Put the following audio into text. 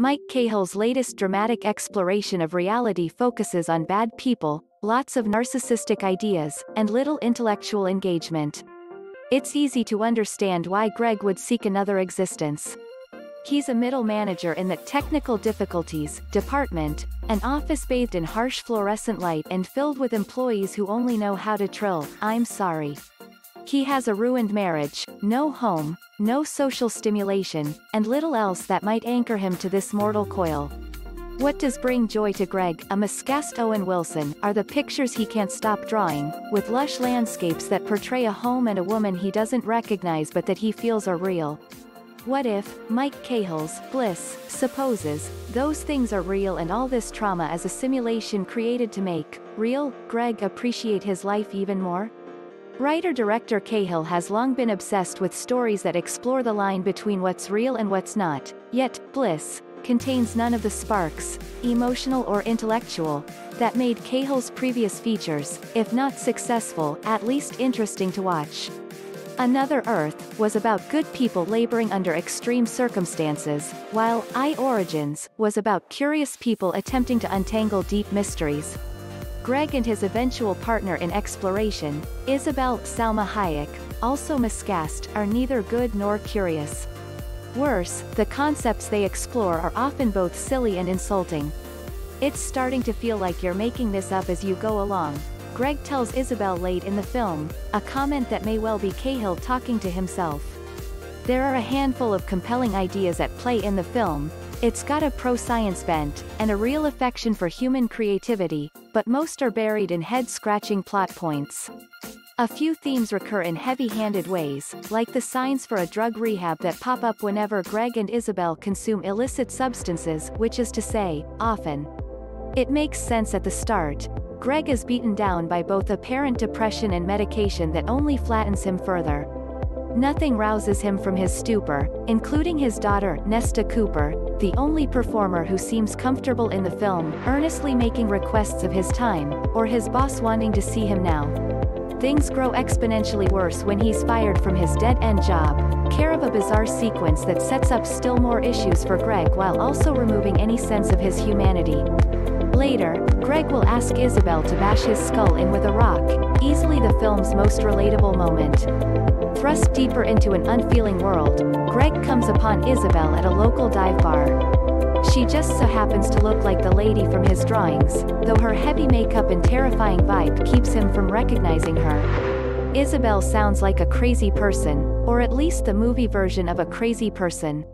Mike Cahill's latest dramatic exploration of reality focuses on bad people, lots of narcissistic ideas, and little intellectual engagement. It's easy to understand why Greg would seek another existence. He's a middle manager in the technical difficulties department, an office bathed in harsh fluorescent light and filled with employees who only know how to trill, "I'm sorry." He has a ruined marriage, no home, no social stimulation, and little else that might anchor him to this mortal coil. What does bring joy to Greg, a miscast Owen Wilson, are the pictures he can't stop drawing, with lush landscapes that portray a home and a woman he doesn't recognize but that he feels are real. What if, Mike Cahill's Bliss supposes, those things are real and all this trauma is a simulation created to make real Greg appreciate his life even more? Writer-director Cahill has long been obsessed with stories that explore the line between what's real and what's not, yet, Bliss contains none of the sparks, emotional or intellectual, that made Cahill's previous features, if not successful, at least interesting to watch. Another Earth was about good people laboring under extreme circumstances, while I Origins was about curious people attempting to untangle deep mysteries. Greg and his eventual partner in exploration, Isabel Salma Hayek, also miscast, are neither good nor curious. Worse, the concepts they explore are often both silly and insulting. "It's starting to feel like you're making this up as you go along," Greg tells Isabel late in the film, a comment that may well be Cahill talking to himself. There are a handful of compelling ideas at play in the film. It's got a pro-science bent, and a real affection for human creativity, but most are buried in head-scratching plot points. A few themes recur in heavy-handed ways, like the signs for a drug rehab that pop up whenever Greg and Isabel consume illicit substances, which is to say, often. It makes sense at the start. Greg is beaten down by both apparent depression and medication that only flattens him further. Nothing rouses him from his stupor, including his daughter, Nesta Cooper, the only performer who seems comfortable in the film, earnestly making requests of his time, or his boss wanting to see him now. Things grow exponentially worse when he's fired from his dead-end job, care of a bizarre sequence that sets up still more issues for Greg while also removing any sense of his humanity. Later, Greg will ask Isabel to bash his skull in with a rock, easily the film's most relatable moment. Thrust deeper into an unfeeling world, Greg comes upon Isabel at a local dive bar. She just so happens to look like the lady from his drawings, though her heavy makeup and terrifying vibe keeps him from recognizing her. Isabel sounds like a crazy person, or at least the movie version of a crazy person.